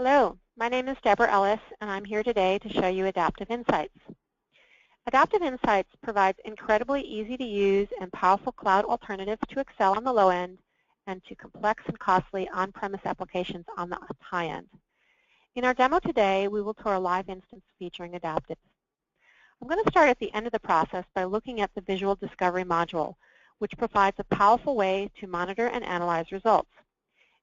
Hello, my name is Deborah Ellis, and I'm here today to show you Adaptive Insights. Adaptive Insights provides incredibly easy-to-use and powerful cloud alternatives to Excel on the low end and to complex and costly on-premise applications on the high end. In our demo today, we will tour a live instance featuring Adaptive. I'm going to start at the end of the process by looking at the Visual Discovery module, which provides a powerful way to monitor and analyze results.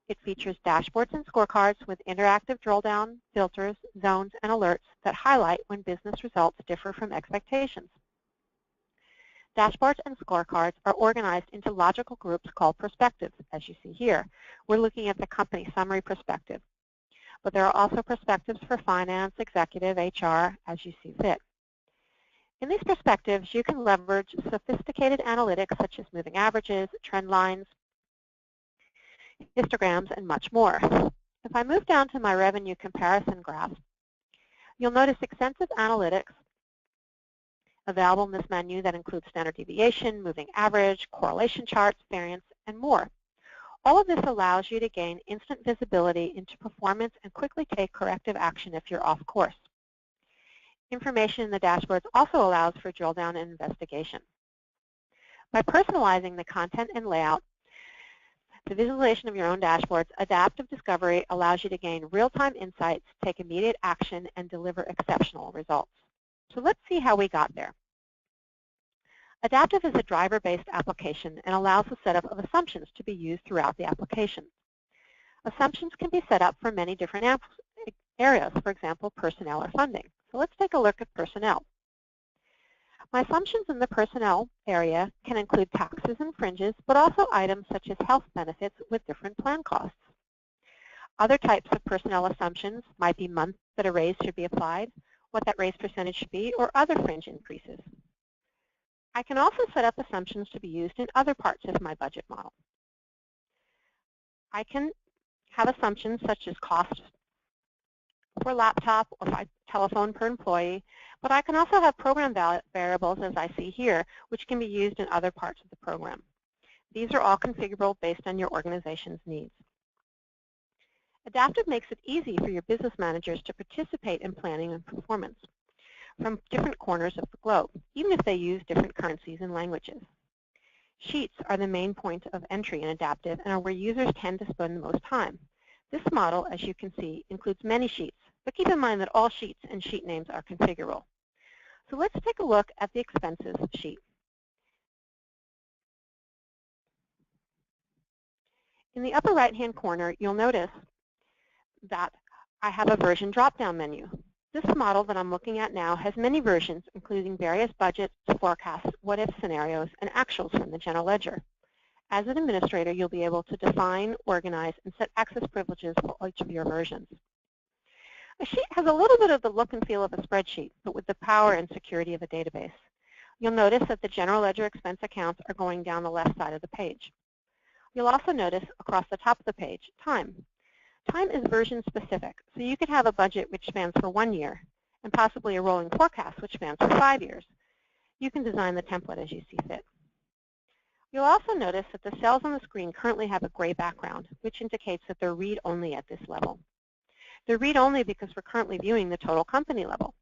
It features dashboards and scorecards with interactive drill-down, filters, zones, and alerts that highlight when business results differ from expectations. Dashboards and scorecards are organized into logical groups called perspectives, as you see here. We're looking at the company summary perspective, but there are also perspectives for finance, executive, HR, as you see fit. In these perspectives, you can leverage sophisticated analytics such as moving averages, trend lines, histograms, and much more. If I move down to my revenue comparison graph, you'll notice extensive analytics available in this menu that includes standard deviation, moving average, correlation charts, variance, and more. All of this allows you to gain instant visibility into performance and quickly take corrective action if you're off course. Information in the dashboards also allows for drill down and investigation. By personalizing the content and layout, the visualization of your own dashboards, Adaptive Discovery allows you to gain real-time insights, take immediate action, and deliver exceptional results. So let's see how we got there. Adaptive is a driver-based application and allows the setup of assumptions to be used throughout the application. Assumptions can be set up for many different areas, for example, personnel or funding. So let's take a look at personnel. My assumptions in the personnel area can include taxes and fringes, but also items such as health benefits with different plan costs. Other types of personnel assumptions might be month that a raise should be applied, what that raise percentage should be, or other fringe increases. I can also set up assumptions to be used in other parts of my budget model. I can have assumptions such as cost for laptop or by telephone per employee, but I can also have program variables, as I see here, which can be used in other parts of the program. These are all configurable based on your organization's needs. Adaptive makes it easy for your business managers to participate in planning and performance from different corners of the globe, even if they use different currencies and languages. Sheets are the main point of entry in Adaptive and are where users tend to spend the most time. This model, as you can see, includes many sheets, but keep in mind that all sheets and sheet names are configurable. So let's take a look at the expenses sheet. In the upper right-hand corner, you'll notice that I have a version drop-down menu. This model that I'm looking at now has many versions, including various budgets, forecasts, what-if scenarios, and actuals from the general ledger. As an administrator, you'll be able to define, organize, and set access privileges for each of your versions. A sheet has a little bit of the look and feel of a spreadsheet, but with the power and security of a database. You'll notice that the general ledger expense accounts are going down the left side of the page. You'll also notice across the top of the page, time. Time is version specific, so you could have a budget which spans for 1 year and possibly a rolling forecast which spans for 5 years. You can design the template as you see fit. You'll also notice that the cells on the screen currently have a gray background, which indicates that they're read-only at this level. They're read-only because we're currently viewing the total company level.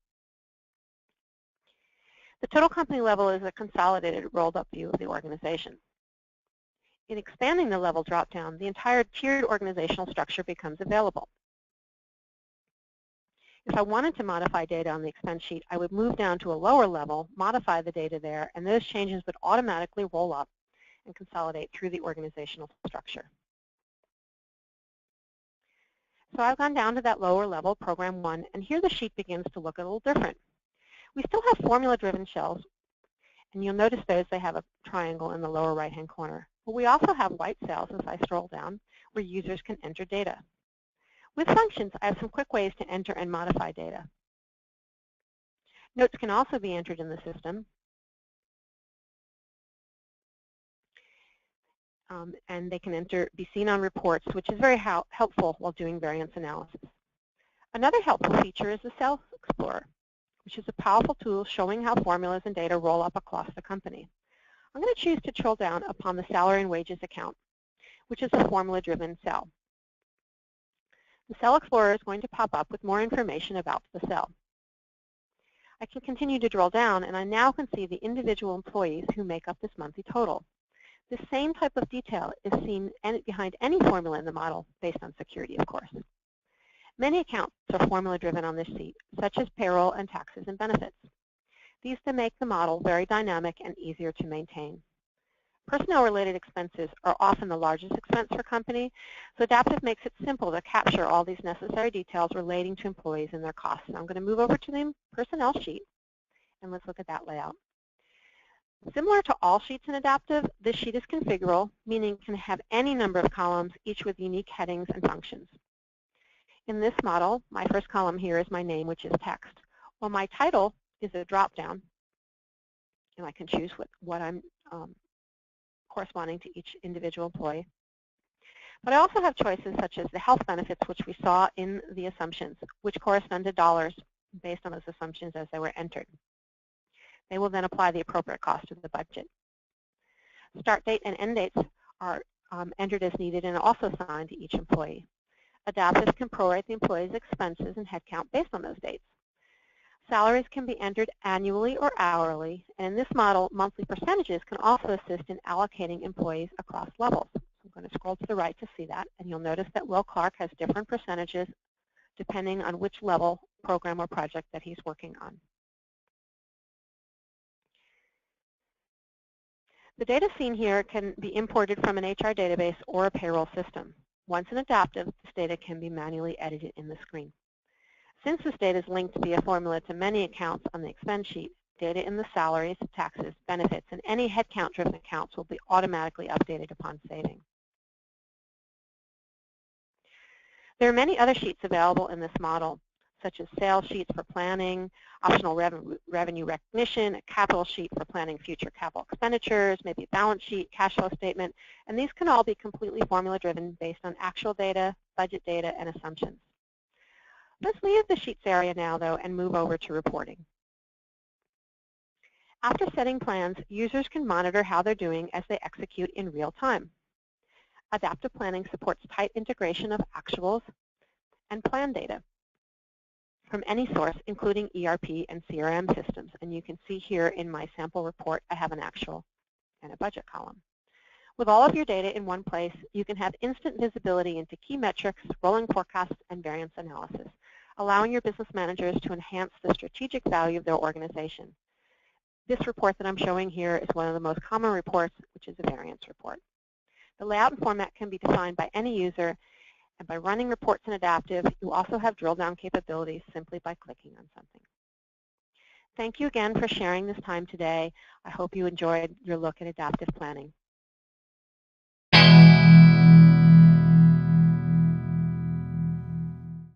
The total company level is a consolidated, rolled-up view of the organization. In expanding the level drop-down, the entire tiered organizational structure becomes available. If I wanted to modify data on the expense sheet, I would move down to a lower level, modify the data there, and those changes would automatically roll up and consolidate through the organizational structure. So I've gone down to that lower level, Program 1, and here the sheet begins to look a little different. We still have formula-driven cells, and you'll notice those, they have a triangle in the lower right-hand corner. But we also have white cells as I scroll down where users can enter data. With functions, I have some quick ways to enter and modify data. Notes can also be entered in the system. And they can be seen on reports, which is very helpful while doing variance analysis. Another helpful feature is the Cell Explorer, which is a powerful tool showing how formulas and data roll up across the company. I'm going to choose to drill down upon the salary and wages account, which is a formula-driven cell. The Cell Explorer is going to pop up with more information about the cell. I can continue to drill down, and I now can see the individual employees who make up this monthly total. This same type of detail is seen behind any formula in the model, based on security, of course. Many accounts are formula-driven on this sheet, such as payroll and taxes and benefits. These make the model very dynamic and easier to maintain. Personnel-related expenses are often the largest expense for a company, so Adaptive makes it simple to capture all these necessary details relating to employees and their costs. So I'm going to move over to the personnel sheet, and let's look at that layout. Similar to all sheets in Adaptive, this sheet is configurable, meaning it can have any number of columns, each with unique headings and functions. In this model, my first column here is my name, which is text. Well, my title is a drop-down, and I can choose what I'm corresponding to each individual employee. But I also have choices such as the health benefits, which we saw in the assumptions, which correspond to dollars based on those assumptions as they were entered. They will then apply the appropriate cost to the budget. Start date and end dates are entered as needed and also assigned to each employee. Adaptive can prorate the employee's expenses and headcount based on those dates. Salaries can be entered annually or hourly, and in this model, monthly percentages can also assist in allocating employees across levels. So I'm going to scroll to the right to see that, and you'll notice that Will Clark has different percentages depending on which level, program, or project that he's working on. The data seen here can be imported from an HR database or a payroll system. Once in Adaptive, this data can be manually edited in the screen. Since this data is linked via formula to many accounts on the expense sheet, data in the salaries, taxes, benefits, and any headcount-driven accounts will be automatically updated upon saving. There are many other sheets available in this model, such as sales sheets for planning, optional revenue recognition, a capital sheet for planning future capital expenditures, maybe a balance sheet, cash flow statement, and these can all be completely formula-driven based on actual data, budget data, and assumptions. Let's leave the Sheets area now, though, and move over to reporting. After setting plans, users can monitor how they're doing as they execute in real time. Adaptive Planning supports tight integration of actuals and plan data from any source, including ERP and CRM systems. And you can see here in my sample report, I have an actual and a budget column. With all of your data in one place, you can have instant visibility into key metrics, rolling forecasts, and variance analysis, allowing your business managers to enhance the strategic value of their organization. This report that I'm showing here is one of the most common reports, which is a variance report. The layout and format can be defined by any user, and by running reports in Adaptive, you also have drill-down capabilities simply by clicking on something. Thank you again for sharing this time today. I hope you enjoyed your look at adaptive planning.